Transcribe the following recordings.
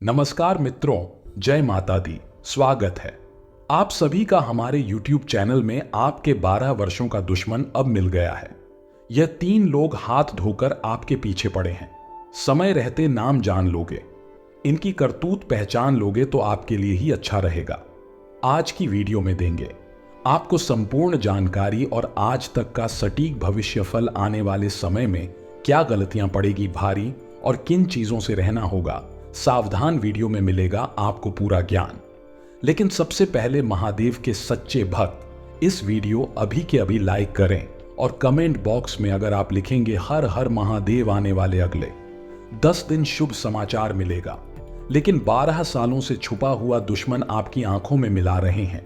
नमस्कार मित्रों, जय माता दी। स्वागत है आप सभी का हमारे YouTube चैनल में। आपके 12 वर्षों का दुश्मन अब मिल गया है। यह 3 लोग हाथ धोकर आपके पीछे पड़े हैं। समय रहते नाम जान लोगे, इनकी करतूत पहचान लोगे तो आपके लिए ही अच्छा रहेगा। आज की वीडियो में देंगे आपको संपूर्ण जानकारी और आज तक का सटीक भविष्यफल। आने वाले समय में क्या गलतियां पड़ेगी भारी और किन चीजों से रहना होगा, सावधान वीडियो में मिलेगा आपको पूरा ज्ञान। लेकिन सबसे पहले महादेव के सच्चे भक्त इस वीडियो अभी के अभी लाइक करें और कमेंट बॉक्स में अगर आप लिखेंगे हर हर महादेव, आने वाले अगले 10 दिन शुभ समाचार मिलेगा। लेकिन 12 सालों से छुपा हुआ दुश्मन आपकी आंखों में मिला रहे हैं।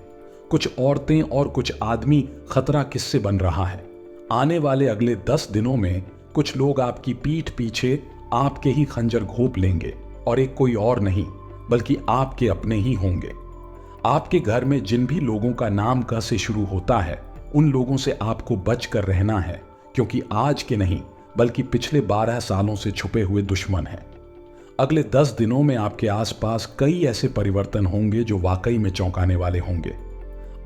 कुछ औरतें और कुछ आदमी खतरा किससे बन रहा है। आने वाले अगले 10 दिनों में कुछ लोग आपकी पीठ पीछे आपके ही खंजर घोंप लेंगे, और एक कोई और नहीं बल्कि आपके अपने ही होंगे। आपके घर में जिन भी लोगों का नाम क से शुरू होता है, उन लोगों से आपको बच कर रहना है, क्योंकि आज के नहीं बल्कि पिछले 12 सालों से छुपे हुए दुश्मन हैं। अगले 10 दिनों में आपके आसपास कई ऐसे परिवर्तन होंगे जो वाकई में चौंकाने वाले होंगे।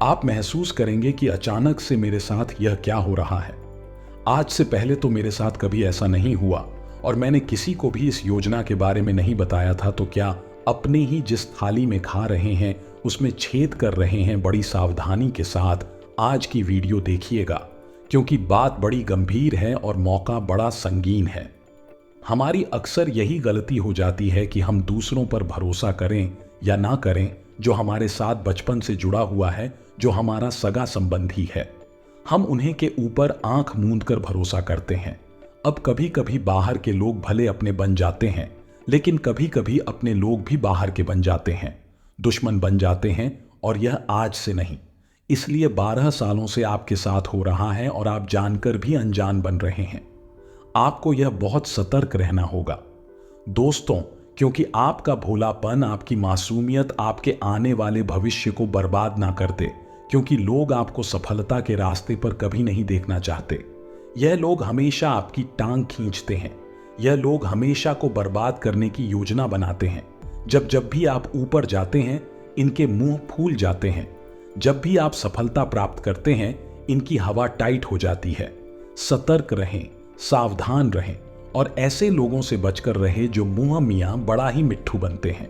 आप महसूस करेंगे कि अचानक से मेरे साथ यह क्या हो रहा है। आज से पहले तो मेरे साथ कभी ऐसा नहीं हुआ और मैंने किसी को भी इस योजना के बारे में नहीं बताया था। तो क्या अपने ही जिस थाली में खा रहे हैं उसमें छेद कर रहे हैं। बड़ी सावधानी के साथ आज की वीडियो देखिएगा, क्योंकि बात बड़ी गंभीर है और मौका बड़ा संगीन है। हमारी अक्सर यही गलती हो जाती है कि हम दूसरों पर भरोसा करें या ना करें, जो हमारे साथ बचपन से जुड़ा हुआ है, जो हमारा सगा संबंधी है। हम उन्हें के ऊपर आंख मूंद कर भरोसा करते हैं। अब कभी कभी बाहर के लोग भले अपने बन जाते हैं, लेकिन कभी कभी अपने लोग भी बाहर के बन जाते हैं, दुश्मन बन जाते हैं। और यह आज से नहीं, इसलिए 12 सालों से आपके साथ हो रहा है और आप जानकर भी अनजान बन रहे हैं। आपको यह बहुत सतर्क रहना होगा दोस्तों, क्योंकि आपका भोलापन, आपकी मासूमियत आपके आने वाले भविष्य को बर्बाद ना कर दे। क्योंकि लोग आपको सफलता के रास्ते पर कभी नहीं देखना चाहते। यह लोग हमेशा आपकी टांग खींचते हैं। यह लोग हमेशा को बर्बाद करने की योजना बनाते हैं। जब जब भी आप ऊपर जाते हैं, इनके मुंह फूल जाते हैं। जब भी आप सफलता प्राप्त करते हैं, इनकी हवा टाइट हो जाती है। सतर्क रहें, सावधान रहें और ऐसे लोगों से बचकर रहें जो मुंह मियां बड़ा ही मिट्ठू बनते हैं।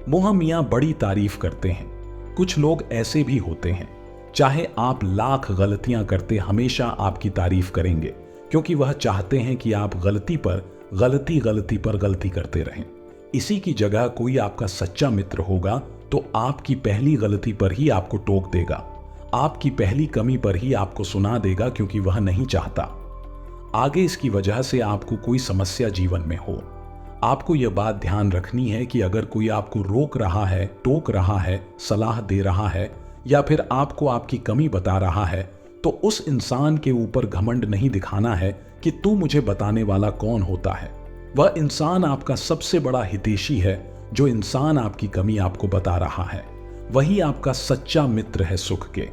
मुंह मियां बड़ी तारीफ करते हैं। कुछ लोग ऐसे भी होते हैं, चाहे आप लाख गलतियां करते, हमेशा आपकी तारीफ करेंगे, क्योंकि वह चाहते हैं कि आप गलती पर गलती करते रहें। इसी की जगह कोई आपका सच्चा मित्र होगा तो आपकी पहली गलती पर ही आपको टोक देगा, आपकी पहली कमी पर ही आपको सुना देगा, क्योंकि वह नहीं चाहता आगे इसकी वजह से आपको कोई समस्या जीवन में हो। आपको यह बात ध्यान रखनी है कि अगर कोई आपको रोक रहा है, टोक रहा है, सलाह दे रहा है या फिर आपको आपकी कमी बता रहा है, तो उस इंसान के ऊपर घमंड नहीं दिखाना है कि तू मुझे बताने वाला कौन होता है। वह इंसान आपका सबसे बड़ा हितैषी है। जो इंसान आपकी कमी आपको बता रहा है, वही आपका सच्चा मित्र है। सुख के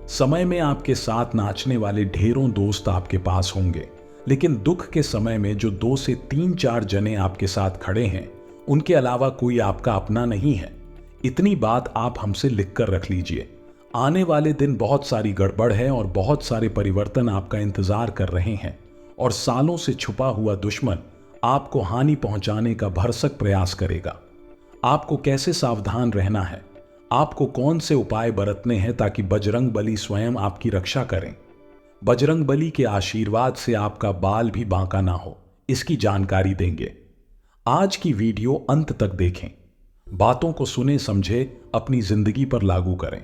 समय में आपके साथ नाचने वाले ढेरों दोस्त आपके पास होंगे, लेकिन दुख के समय में जो 2 से 3-4 जने आपके साथ खड़े हैं, उनके अलावा कोई आपका अपना नहीं है। इतनी बात आप हमसे लिख कर रख लीजिए। आने वाले दिन बहुत सारी गड़बड़ है और बहुत सारे परिवर्तन आपका इंतजार कर रहे हैं, और सालों से छुपा हुआ दुश्मन आपको हानि पहुंचाने का भरसक प्रयास करेगा। आपको कैसे सावधान रहना है, आपको कौन से उपाय बरतने हैं ताकि बजरंग बली स्वयं आपकी रक्षा करें। बजरंग बली के आशीर्वाद से आपका बाल भी बांका ना हो, इसकी जानकारी देंगे। आज की वीडियो अंत तक देखें, बातों को सुने समझे, अपनी जिंदगी पर लागू करें।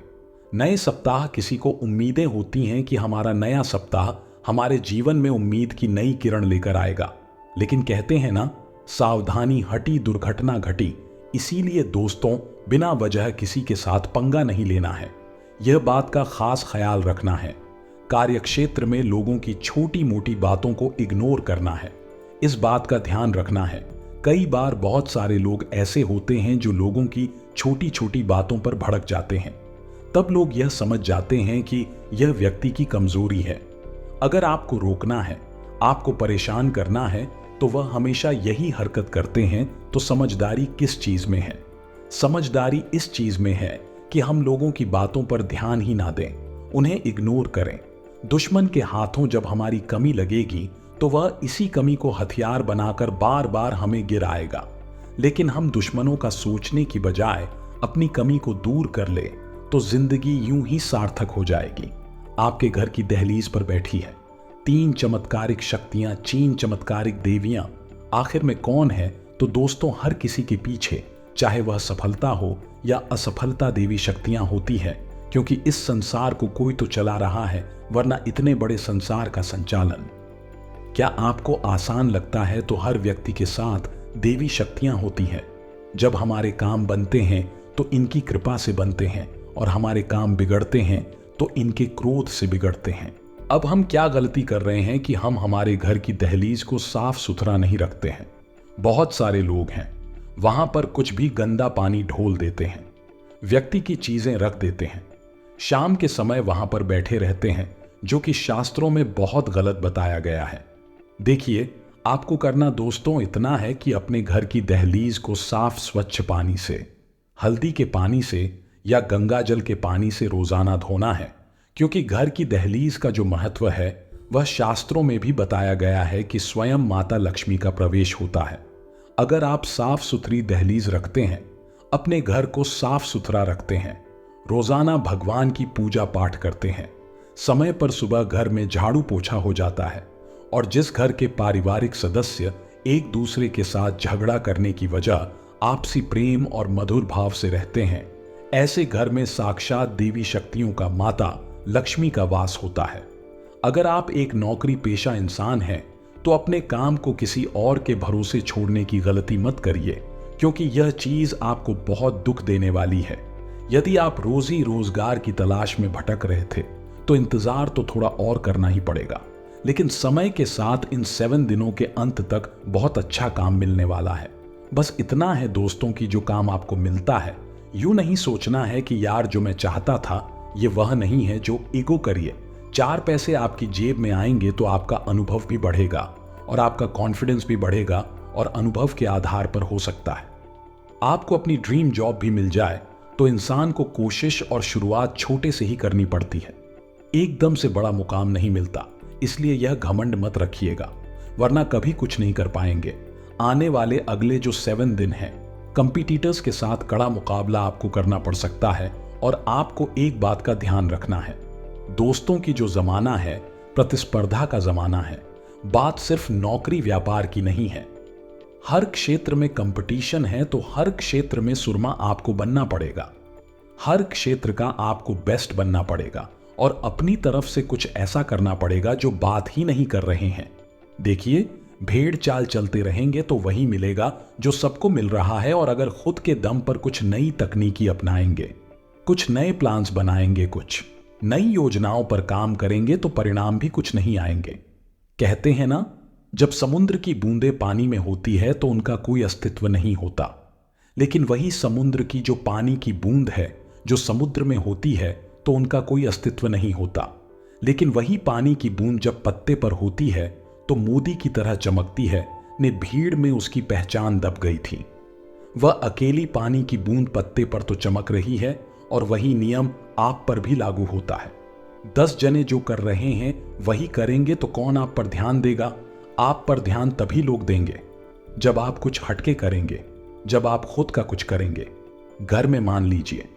नए सप्ताह किसी को उम्मीदें होती हैं कि हमारा नया सप्ताह हमारे जीवन में उम्मीद की नई किरण लेकर आएगा, लेकिन कहते हैं ना, सावधानी हटी दुर्घटना घटी। इसीलिए दोस्तों, बिना वजह किसी के साथ पंगा नहीं लेना है। यह बात का खास ख्याल रखना है। कार्यक्षेत्र में लोगों की छोटी मोटी बातों को इग्नोर करना है, इस बात का ध्यान रखना है। कई बार बहुत सारे लोग ऐसे होते हैं जो लोगों की छोटी छोटी बातों पर भड़क जाते हैं। तब लोग यह समझ जाते हैं कि यह व्यक्ति की कमजोरी है। अगर आपको रोकना है, आपको परेशान करना है, तो वह हमेशा यही हरकत करते हैं। तो समझदारी किस चीज में है? समझदारी इस चीज में है कि हम लोगों की बातों पर ध्यान ही ना दें, उन्हें इग्नोर करें। दुश्मन के हाथों जब हमारी कमी लगेगी तो वह इसी कमी को हथियार बनाकर बार बार हमें गिराएगा। लेकिन हम दुश्मनों का सोचने की बजाय अपनी कमी को दूर कर ले तो जिंदगी यूं ही सार्थक हो जाएगी। आपके घर की दहलीज पर बैठी है 3 चमत्कारिक शक्तियां, 3 चमत्कारिक देवियां। आखिर में कौन है? तो दोस्तों, हर किसी के पीछे, चाहे वह सफलता हो या असफलता, देवी शक्तियां होती है, क्योंकि इस संसार को कोई तो चला रहा है, वरना इतने बड़े संसार का संचालन क्या आपको आसान लगता है? तो हर व्यक्ति के साथ देवी शक्तियां होती हैं। जब हमारे काम बनते हैं तो इनकी कृपा से बनते हैं, और हमारे काम बिगड़ते हैं तो इनके क्रोध से बिगड़ते हैं। अब हम क्या गलती कर रहे हैं कि हम हमारे घर की दहलीज को साफ सुथरा नहीं रखते हैं। बहुत सारे लोग हैं, वहां पर कुछ भी गंदा पानी ढोल देते हैं, व्यक्ति की चीजें रख देते हैं, शाम के समय वहां पर बैठे रहते हैं, जो कि शास्त्रों में बहुत गलत बताया गया है। देखिए, आपको करना दोस्तों इतना है कि अपने घर की दहलीज को साफ स्वच्छ पानी से, हल्दी के पानी से या गंगा जल के पानी से रोजाना धोना है, क्योंकि घर की दहलीज का जो महत्व है वह शास्त्रों में भी बताया गया है कि स्वयं माता लक्ष्मी का प्रवेश होता है। अगर आप साफ सुथरी दहलीज रखते हैं, अपने घर को साफ सुथरा रखते हैं, रोजाना भगवान की पूजा पाठ करते हैं, समय पर सुबह घर में झाड़ू पोछा हो जाता है, और जिस घर के पारिवारिक सदस्य एक दूसरे के साथ झगड़ा करने की वजह आपसी प्रेम और मधुर भाव से रहते हैं, ऐसे घर में साक्षात देवी शक्तियों का, माता लक्ष्मी का वास होता है। अगर आप एक नौकरी पेशा इंसान हैं तो अपने काम को किसी और के भरोसे छोड़ने की गलती मत करिए, क्योंकि यह चीज आपको बहुत दुख देने वाली है। यदि आप रोजी रोजगार की तलाश में भटक रहे थे तो इंतजार तो थोड़ा और करना ही पड़ेगा, लेकिन समय के साथ इन 7 दिनों के अंत तक बहुत अच्छा काम मिलने वाला है। बस इतना है दोस्तों कि जो काम आपको मिलता है, यूं नहीं सोचना है कि यार जो मैं चाहता था ये वह नहीं है, जो ईगो करिए। 4 पैसे आपकी जेब में आएंगे तो आपका अनुभव भी बढ़ेगा और आपका कॉन्फिडेंस भी बढ़ेगा, और अनुभव के आधार पर हो सकता है आपको अपनी ड्रीम जॉब भी मिल जाए। तो इंसान को कोशिश और शुरुआत छोटे से ही करनी पड़ती है, एकदम से बड़ा मुकाम नहीं मिलता। इसलिए यह घमंड मत रखिएगा, वरना कभी कुछ नहीं कर पाएंगे। आने वाले अगले जो 7 दिन हैं, कंपटीटर्स के साथ कड़ा मुकाबला आपको करना पड़ सकता है, और आपको एक बात का ध्यान रखना है दोस्तों की जो जमाना है प्रतिस्पर्धा का जमाना है। बात सिर्फ नौकरी व्यापार की नहीं है, हर क्षेत्र में कंपटीशन है, तो हर क्षेत्र में सुरमा आपको बनना पड़ेगा, हर क्षेत्र का आपको बेस्ट बनना पड़ेगा, और अपनी तरफ से कुछ ऐसा करना पड़ेगा जो बात ही नहीं कर रहे हैं। देखिए, भेड़ चाल चलते रहेंगे तो वही मिलेगा जो सबको मिल रहा है, और अगर खुद के दम पर कुछ नई तकनीकी अपनाएंगे, कुछ नए प्लान्स बनाएंगे, कुछ नई योजनाओं पर काम करेंगे तो परिणाम भी कुछ नहीं आएंगे। कहते हैं ना, जब समुद्र की बूंदें पानी में होती है तो उनका कोई अस्तित्व नहीं होता, लेकिन वही समुद्र की जो पानी की बूंद है जो समुद्र में होती है तो उनका कोई अस्तित्व नहीं होता। लेकिन वही पानी की बूंद जब पत्ते पर होती है तो मोती की तरह चमकती है, ने भीड़ में उसकी पहचान दब गई थी। वह अकेली पानी की बूंद पत्ते पर तो चमक रही है, और वही नियम आप पर भी लागू होता है। 10 जने जो कर रहे हैं वही करेंगे तो कौन आप पर ध्यान देगा? आप पर ध्यान तभी लोग देंगे जब आप कुछ हटके करेंगे, जब आप खुद का कुछ करेंगे। घर में मान लीजिए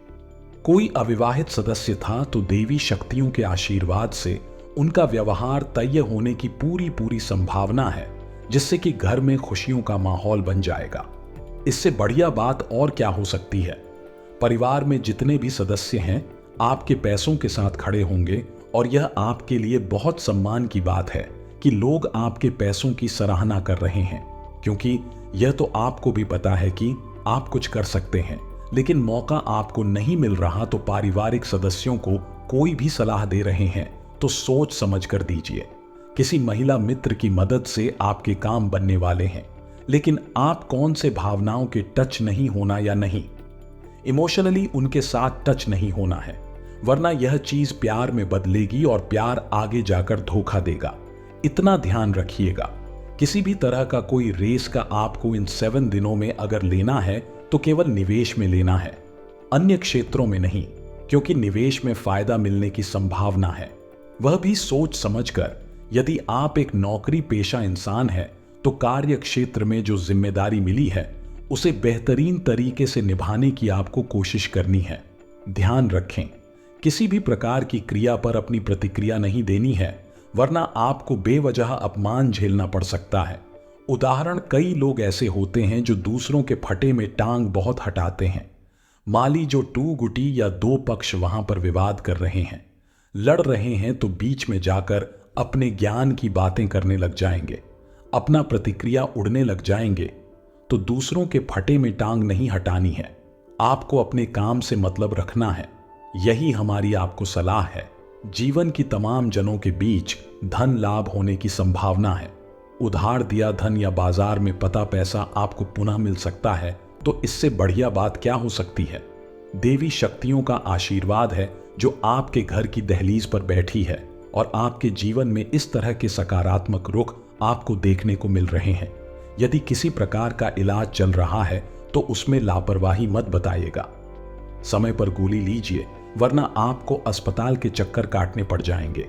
कोई अविवाहित सदस्य था, तो देवी शक्तियों के आशीर्वाद से उनका व्यवहार तय होने की पूरी संभावना है, जिससे कि घर में खुशियों का माहौल बन जाएगा। इससे बढ़िया बात और क्या हो सकती है? परिवार में जितने भी सदस्य हैं आपके पैसों के साथ खड़े होंगे, और यह आपके लिए बहुत सम्मान की बात है कि लोग आपके पैसों की सराहना कर रहे हैं, क्योंकि यह तो आपको भी पता है कि आप कुछ कर सकते हैं, लेकिन मौका आपको नहीं मिल रहा। तो पारिवारिक सदस्यों को कोई भी सलाह दे रहे हैं तो सोच समझ कर दीजिए। किसी महिला मित्र की मदद से आपके काम बनने वाले हैं, लेकिन आप कौन से भावनाओं के टच नहीं होना या नहीं, इमोशनली उनके साथ टच नहीं होना है, वरना यह चीज प्यार में बदलेगी और प्यार आगे जाकर धोखा देगा। इतना ध्यान रखिएगा। किसी भी तरह का कोई रेस का आपको इन 7 दिनों में अगर लेना है तो केवल निवेश में लेना है, अन्य क्षेत्रों में नहीं, क्योंकि निवेश में फायदा मिलने की संभावना है, वह भी सोच समझकर। यदि आप एक नौकरी पेशा इंसान हैं, तो कार्य क्षेत्र में जो जिम्मेदारी मिली है उसे बेहतरीन तरीके से निभाने की आपको कोशिश करनी है। ध्यान रखें, किसी भी प्रकार की क्रिया पर अपनी प्रतिक्रिया नहीं देनी है, वरना आपको बेवजह अपमान झेलना पड़ सकता है। उदाहरण, कई लोग ऐसे होते हैं जो दूसरों के फटे में टांग बहुत हटाते हैं। माली जो टू गुटी या दो पक्ष वहां पर विवाद कर रहे हैं, लड़ रहे हैं, तो बीच में जाकर अपने ज्ञान की बातें करने लग जाएंगे, अपना प्रतिक्रिया उड़ने लग जाएंगे। तो दूसरों के फटे में टांग नहीं हटानी है, आपको अपने काम से मतलब रखना है। यही हमारी आपको सलाह है। जीवन की तमाम जनों के बीच धन लाभ होने की संभावना है। उधार दिया धन या बाजार में पता पैसा आपको पुनः मिल सकता है, तो इससे बढ़िया बात क्या हो सकती है। देवी शक्तियों का आशीर्वाद है जो आपके घर की दहलीज पर बैठी है, और आपके जीवन में इस तरह के सकारात्मक रुख आपको देखने को मिल रहे हैं। यदि किसी प्रकार का इलाज चल रहा है तो उसमें लापरवाही मत बताइएगा। समय पर गोली लीजिए, वरना आपको अस्पताल के चक्कर काटने पड़ जाएंगे।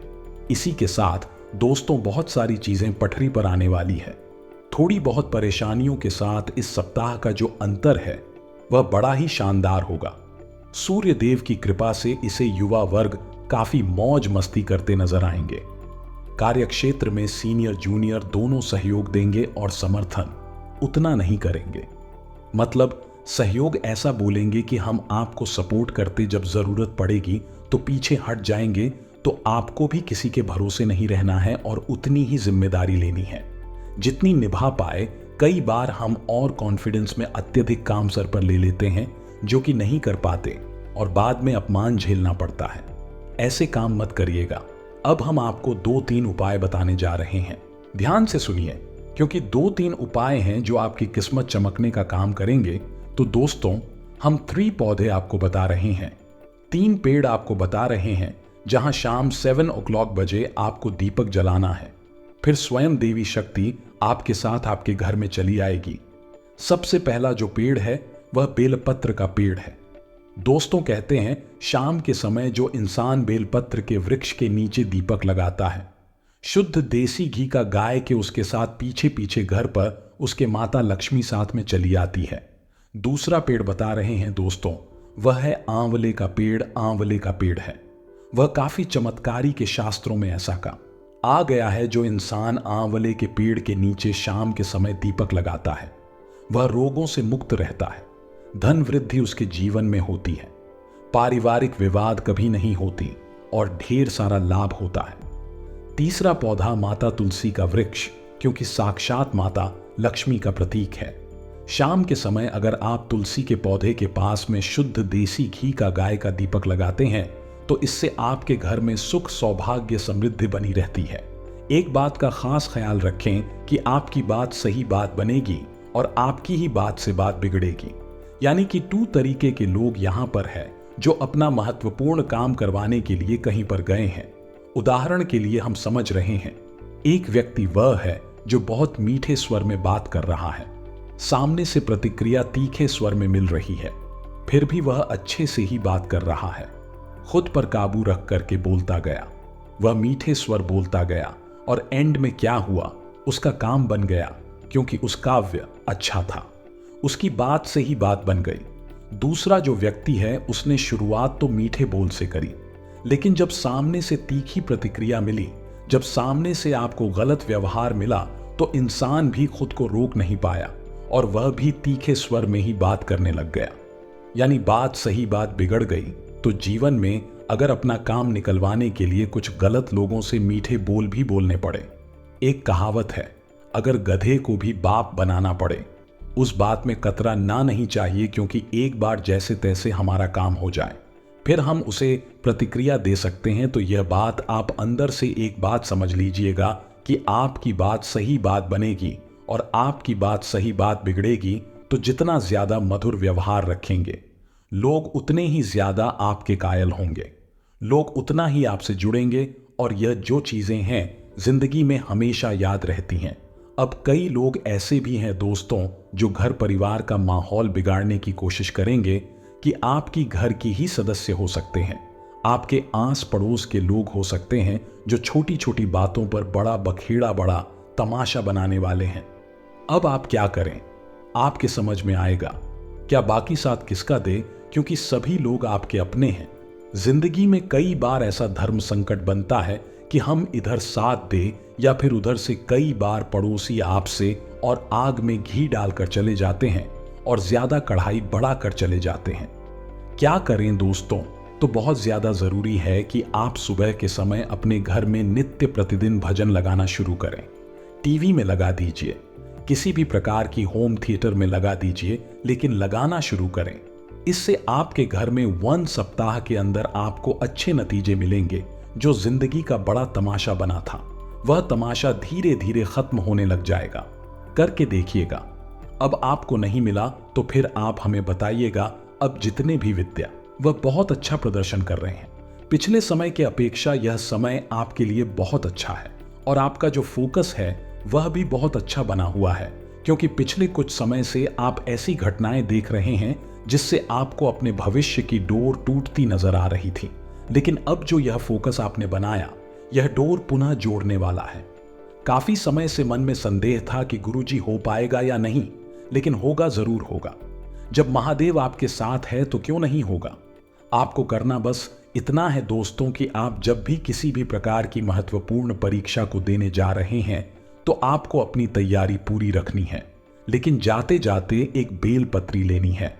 इसी के साथ दोस्तों, बहुत सारी चीजें पटरी पर आने वाली है। थोड़ी बहुत परेशानियों के साथ इस सप्ताह का जो अंतर है वह बड़ा ही शानदार होगा। सूर्य देव की कृपा से इसे युवा वर्ग काफी मौज मस्ती करते नजर आएंगे। कार्यक्षेत्र में सीनियर जूनियर दोनों सहयोग देंगे और समर्थन उतना नहीं करेंगे। मतलब सहयोग ऐसा बोलेंगे कि हम आपको सपोर्ट करते, जब जरूरत पड़ेगी तो पीछे हट जाएंगे। तो आपको भी किसी के भरोसे नहीं रहना है और उतनी ही जिम्मेदारी लेनी है जितनी निभा पाए। कई बार हम और कॉन्फिडेंस में अत्यधिक काम सर पर ले लेते हैं, जो कि नहीं कर पाते और बाद में अपमान झेलना पड़ता है। ऐसे काम मत करिएगा। अब हम आपको 2-3 उपाय बताने जा रहे हैं। ध्यान से सुनिए, क्योंकि 2-3 उपाय हैं जो आपकी किस्मत चमकने का काम करेंगे। तो दोस्तों, हम 3 पौधे आपको बता रहे हैं, 3 पेड़ आपको बता रहे हैं, जहां शाम 7 o'clock बजे आपको दीपक जलाना है। फिर स्वयं देवी शक्ति आपके साथ आपके घर में चली आएगी। सबसे पहला जो पेड़ है वह बेलपत्र का पेड़ है। दोस्तों, कहते हैं शाम के समय जो इंसान बेलपत्र के वृक्ष के नीचे दीपक लगाता है, शुद्ध देसी घी का गाय के उसके साथ पीछे पीछे घर पर उसके माता लक्ष्मी साथ में चली आती है। दूसरा पेड़ बता रहे हैं दोस्तों, वह है आंवले का पेड़। आंवले का पेड़ है वह काफी चमत्कारी के शास्त्रों में ऐसा का आ गया है। जो इंसान आंवले के पेड़ के नीचे शाम के समय दीपक लगाता है, वह रोगों से मुक्त रहता है, धन वृद्धि उसके जीवन में होती है, पारिवारिक विवाद कभी नहीं होती और ढेर सारा लाभ होता है। तीसरा पौधा माता तुलसी का वृक्ष, क्योंकि साक्षात माता लक्ष्मी का प्रतीक है। शाम के समय अगर आप तुलसी के पौधे के पास में शुद्ध देसी घी का गाय का दीपक लगाते हैं, तो इससे आपके घर में सुख सौभाग्य समृद्धि बनी रहती है। एक बात का खास ख्याल रखें कि आपकी बात सही बात बनेगी और आपकी ही बात से बात बिगड़ेगी। यानी कि 2 तरीके के लोग यहां पर है जो अपना महत्वपूर्ण काम करवाने के लिए कहीं पर गए हैं। उदाहरण के लिए हम समझ रहे हैं, एक व्यक्ति वह है जो बहुत मीठे स्वर में बात कर रहा है, सामने से प्रतिक्रिया तीखे स्वर में मिल रही है, फिर भी वह अच्छे से ही बात कर रहा है। खुद पर काबू रख करके बोलता गया, वह मीठे स्वर बोलता गया और एंड में क्या हुआ, उसका काम बन गया, क्योंकि उस काव्य अच्छा था, उसकी बात से ही बात बन गई। दूसरा जो व्यक्ति है, उसने शुरुआत तो मीठे बोल से करी, लेकिन जब सामने से तीखी प्रतिक्रिया मिली, जब सामने से आपको गलत व्यवहार मिला, तो इंसान भी खुद को रोक नहीं पाया और वह भी तीखे स्वर में ही बात करने लग गया। यानी बात सही बात बिगड़ गई। तो जीवन में अगर अपना काम निकलवाने के लिए कुछ गलत लोगों से मीठे बोल भी बोलने पड़े, एक कहावत है, अगर गधे को भी बाप बनाना पड़े, उस बात में कतरा ना नहीं चाहिए, क्योंकि एक बार जैसे तैसे हमारा काम हो जाए, फिर हम उसे प्रतिक्रिया दे सकते हैं। तो यह बात आप अंदर से एक बात समझ लीजिएगा कि आपकी बात सही बात बनेगी और आपकी बात सही बात बिगड़ेगी। तो जितना ज्यादा मधुर व्यवहार रखेंगे, लोग उतने ही ज्यादा आपके कायल होंगे, लोग उतना ही आपसे जुड़ेंगे और यह जो चीजें हैं जिंदगी में हमेशा याद रहती हैं। अब कई लोग ऐसे भी हैं दोस्तों जो घर परिवार का माहौल बिगाड़ने की कोशिश करेंगे कि आपकी घर की ही सदस्य हो सकते हैं, आपके आस पड़ोस के लोग हो सकते हैं जो छोटी छोटी बातों पर बड़ा बखेड़ा बड़ा तमाशा बनाने वाले हैं। अब आप क्या करें? आपके समझ में आएगा। क्या बाकी साथ किसका दे, क्योंकि सभी लोग आपके अपने हैं। जिंदगी में कई बार ऐसा धर्म संकट बनता है कि हम इधर साथ दे या फिर उधर से कई बार पड़ोसी आपसे और आग में घी डालकर चले जाते हैं और ज्यादा कढ़ाई बढ़ाकर चले जाते हैं। क्या करें दोस्तों? तो बहुत ज्यादा जरूरी है कि आप सुबह के समय अपने घर में नित्य प्रतिदिन भजन लगाना शुरू करें। टीवी में लगा दीजिए, किसी भी प्रकार की होम थिएटर में लगा दीजिए, लेकिन लगाना शुरू करें। इससे आपके घर में 1 सप्ताह के अंदर आपको अच्छे नतीजे मिलेंगे। जो जिंदगी का बड़ा तमाशा बना था, वह तमाशा धीरे धीरे खत्म होने लग जाएगा। करके देखिएगा। अब आपको नहीं मिला तो फिर आप हमें बताइएगा। अब जितने भी विद्या, वह बहुत अच्छा प्रदर्शन कर रहे हैं। पिछले समय के अपेक्षा यह समय आपके लिए बहुत अच्छा है और आपका जो फोकस है वह भी बहुत अच्छा बना हुआ है, क्योंकि पिछले कुछ समय से आप ऐसी घटनाएं देख रहे हैं जिससे आपको अपने भविष्य की डोर टूटती नजर आ रही थी। लेकिन अब जो यह फोकस आपने बनाया, यह डोर पुनः जोड़ने वाला है। काफी समय से मन में संदेह था कि गुरुजी हो पाएगा या नहीं, लेकिन होगा जरूर होगा। जब महादेव आपके साथ है तो क्यों नहीं होगा। आपको करना बस इतना है दोस्तों कि आप जब भी किसी भी प्रकार की महत्वपूर्ण परीक्षा को देने जा रहे हैं तो आपको अपनी तैयारी पूरी रखनी है, लेकिन जाते जाते एक बेल पत्री लेनी है।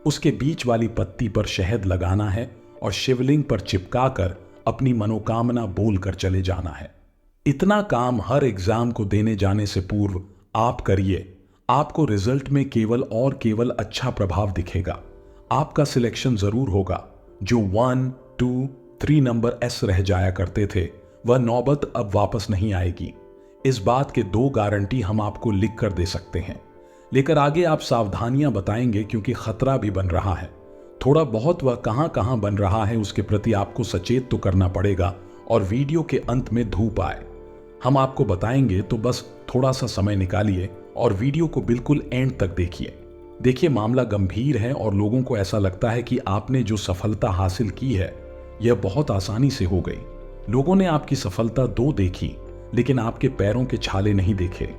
उसके बीच वाली पत्ती पर शहद लगाना है और शिवलिंग पर चिपकाकर अपनी मनोकामना बोलकर चले जाना है। इतना काम हर एग्जाम को देने जाने से पूर्व आप करिए। आपको रिजल्ट में केवल और केवल अच्छा प्रभाव दिखेगा। आपका सिलेक्शन जरूर होगा। जो 1, 2, 3 नंबर एस रह जाया करते थे, वह नौबत अब वापस नहीं आएगी। इस बात के 2 गारंटी हम आपको लिख कर दे सकते हैं। लेकर आगे आप सावधानियां बताएंगे, क्योंकि खतरा भी बन रहा है। थोड़ा बहुत वह कहां कहां बन रहा है उसके प्रति आपको सचेत तो करना पड़ेगा। और वीडियो के अंत में धूप आए हम आपको बताएंगे, तो बस थोड़ा सा समय निकालिए और वीडियो को बिल्कुल एंड तक देखिए। मामला गंभीर है और लोगों को ऐसा लगता है कि आपने जो सफलता हासिल की है यह बहुत आसानी से हो गई। लोगों ने आपकी सफलता 2 देखी, लेकिन आपके पैरों के छाले नहीं देखे।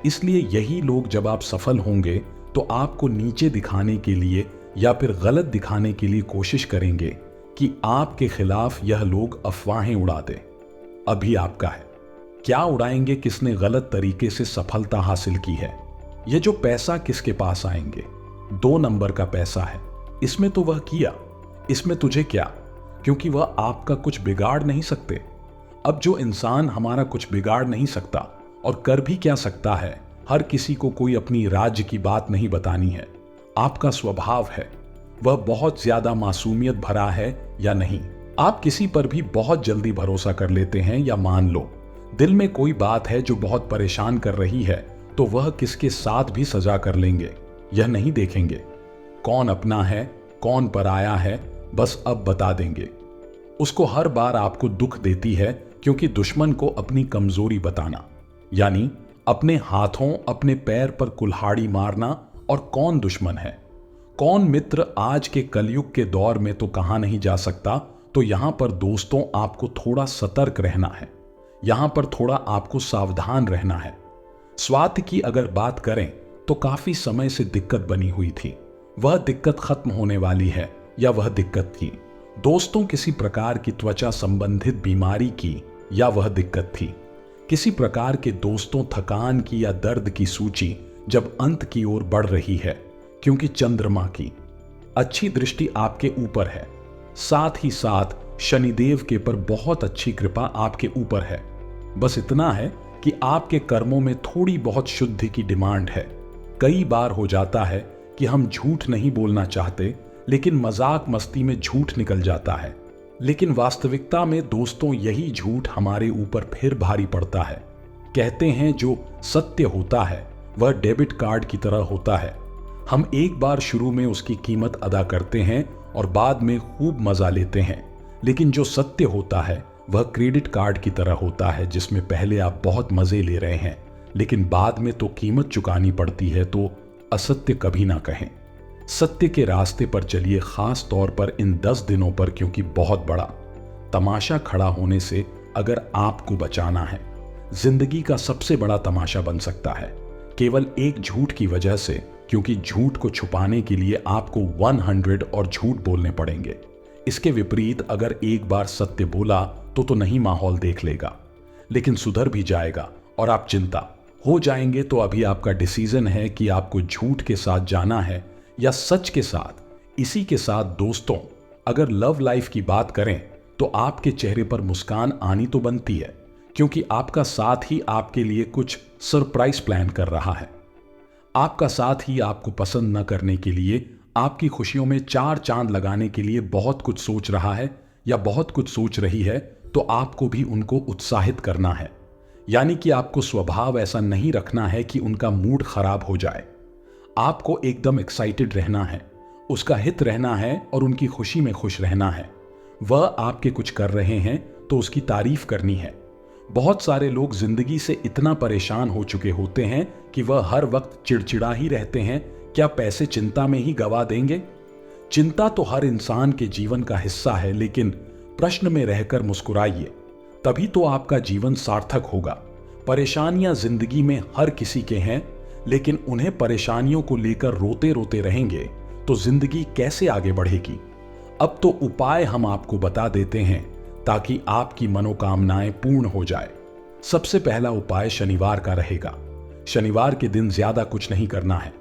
इसलिए यही लोग जब आप सफल होंगे तो आपको नीचे दिखाने के लिए या फिर गलत दिखाने के लिए कोशिश करेंगे कि आपके खिलाफ यह लोग अफवाहें उड़ा दें। अभी आपका है, क्या उड़ाएंगे किसने गलत तरीके से सफलता हासिल की है। यह जो पैसा किसके पास आएंगे, 2 नंबर का पैसा है। इसमें तो वह किया, इसमें तुझे क्या, क्योंकि वह आपका कुछ बिगाड़ नहीं सकते। अब जो इंसान हमारा कुछ बिगाड़ नहीं सकता और कर भी क्या सकता है, हर किसी को कोई अपनी राज्य की बात नहीं बतानी है। आपका स्वभाव है, वह बहुत ज्यादा मासूमियत भरा है या नहीं। आप किसी पर भी बहुत जल्दी भरोसा कर लेते हैं, या मान लो दिल में कोई बात है जो बहुत परेशान कर रही है, तो वह किसके साथ भी सजा कर लेंगे। यह नहीं देखेंगे कौन अपना है कौन पराया है, बस अब बता देंगे। उसको हर बार आपको दुख देती है, क्योंकि दुश्मन को अपनी कमजोरी बताना, यानी अपने हाथों अपने पैर पर कुल्हाड़ी मारना। और कौन दुश्मन है कौन मित्र आज के कलयुग के दौर में तो कहा नहीं जा सकता। तो यहां पर दोस्तों आपको थोड़ा सतर्क रहना है, यहां पर थोड़ा आपको सावधान रहना है। स्वास्थ्य की अगर बात करें तो काफी समय से दिक्कत बनी हुई थी, वह दिक्कत खत्म होने वाली है, या वह दिक्कत थी दोस्तों किसी प्रकार की त्वचा संबंधित बीमारी की, या वह दिक्कत थी किसी प्रकार के दोस्तों थकान की या दर्द की सूची जब अंत की ओर बढ़ रही है, क्योंकि चंद्रमा की अच्छी दृष्टि आपके ऊपर है, साथ ही साथ शनिदेव के पर बहुत अच्छी कृपा आपके ऊपर है। बस इतना है कि आपके कर्मों में थोड़ी बहुत शुद्धि की डिमांड है। कई बार हो जाता है कि हम झूठ नहीं बोलना चाहते, लेकिन मजाक मस्ती में झूठ निकल जाता है। लेकिन वास्तविकता में दोस्तों यही झूठ हमारे ऊपर फिर भारी पड़ता है। कहते हैं जो सत्य होता है वह डेबिट कार्ड की तरह होता है। हम एक बार शुरू में उसकी कीमत अदा करते हैं और बाद में खूब मजा लेते हैं, लेकिन जो सत्य होता है वह क्रेडिट कार्ड की तरह होता है, जिसमें पहले आप बहुत मजे ले रहे हैं, लेकिन बाद में तो कीमत चुकानी पड़ती है, तो असत्य कभी ना कहें। सत्य के रास्ते पर चलिए, खास तौर पर इन 10 दिनों पर, क्योंकि बहुत बड़ा तमाशा खड़ा होने से अगर आपको बचाना है, जिंदगी का सबसे बड़ा तमाशा बन सकता है केवल एक झूठ की वजह से, क्योंकि झूठ को छुपाने के लिए आपको 100 और झूठ बोलने पड़ेंगे। इसके विपरीत अगर एक बार सत्य बोला तो नहीं माहौल देख लेगा, लेकिन सुधर भी जाएगा और आप चिंता हो जाएंगे। तो अभी आपका डिसीजन है कि आपको झूठ के साथ जाना है या सच के साथ। इसी के साथ दोस्तों, अगर लव लाइफ की बात करें तो आपके चेहरे पर मुस्कान आनी तो बनती है, क्योंकि आपका साथ ही आपके लिए कुछ सरप्राइज प्लान कर रहा है। आपका साथ ही आपको पसंद न करने के लिए, आपकी खुशियों में 4 चांद लगाने के लिए बहुत कुछ सोच रहा है या बहुत कुछ सोच रही है, तो आपको भी उनको उत्साहित करना है। यानी कि आपको स्वभाव ऐसा नहीं रखना है कि उनका मूड खराब हो जाए। आपको एकदम एक्साइटेड रहना है, उसका हित रहना है और उनकी खुशी में खुश रहना है। वह आपके कुछ कर रहे हैं तो उसकी तारीफ करनी है। बहुत सारे लोग जिंदगी से इतना परेशान हो चुके होते हैं कि वह हर वक्त चिड़चिड़ा ही रहते हैं। क्या पैसे चिंता में ही गवा देंगे? चिंता तो हर इंसान के जीवन का हिस्सा है, लेकिन प्रश्न में रहकर मुस्कुराइए, तभी तो आपका जीवन सार्थक होगा। परेशानियां जिंदगी में हर किसी के हैं, लेकिन उन्हें परेशानियों को लेकर रोते रोते रहेंगे तो जिंदगी कैसे आगे बढ़ेगी? अब तो उपाय हम आपको बता देते हैं ताकि आपकी मनोकामनाएं पूर्ण हो जाए। सबसे पहला उपाय शनिवार का रहेगा। शनिवार के दिन ज्यादा कुछ नहीं करना है,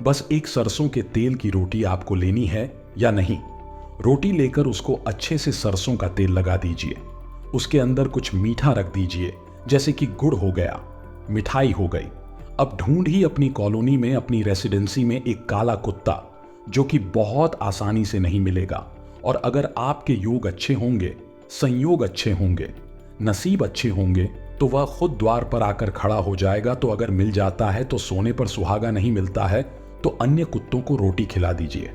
बस एक सरसों के तेल की रोटी आपको लेनी है या नहीं। रोटी लेकर उसको अच्छे से सरसों का तेल लगा दीजिए। उसके अंदर कुछ मीठा रख दीजिए, जैसे कि गुड़ हो गया, मिठाई हो गई। अब ढूंढ ही अपनी कॉलोनी में, अपनी रेसिडेंसी में एक काला कुत्ता, जो कि बहुत आसानी से नहीं मिलेगा। और अगर आपके योग अच्छे होंगे, संयोग अच्छे होंगे, नसीब अच्छे होंगे, तो वह खुद द्वार पर आकर खड़ा हो जाएगा। तो अगर मिल जाता है तो सोने पर सुहागा नहीं मिलता है, तो अन्य कुत्तों को रोटी खिला दीजिए।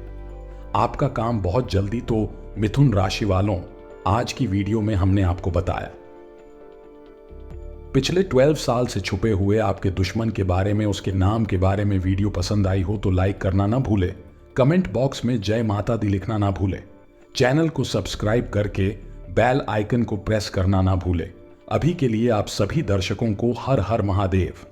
आपका काम बहुत जल्दी। तो मिथुन राशि वालों, आज की वीडियो में हमने आपको बताया पिछले 12 साल से छुपे हुए आपके दुश्मन के बारे में, उसके नाम के बारे में। वीडियो पसंद आई हो तो लाइक करना ना भूले, कमेंट बॉक्स में जय माता दी लिखना ना भूले, चैनल को सब्सक्राइब करके बेल आइकन को प्रेस करना ना भूले। अभी के लिए आप सभी दर्शकों को हर हर महादेव।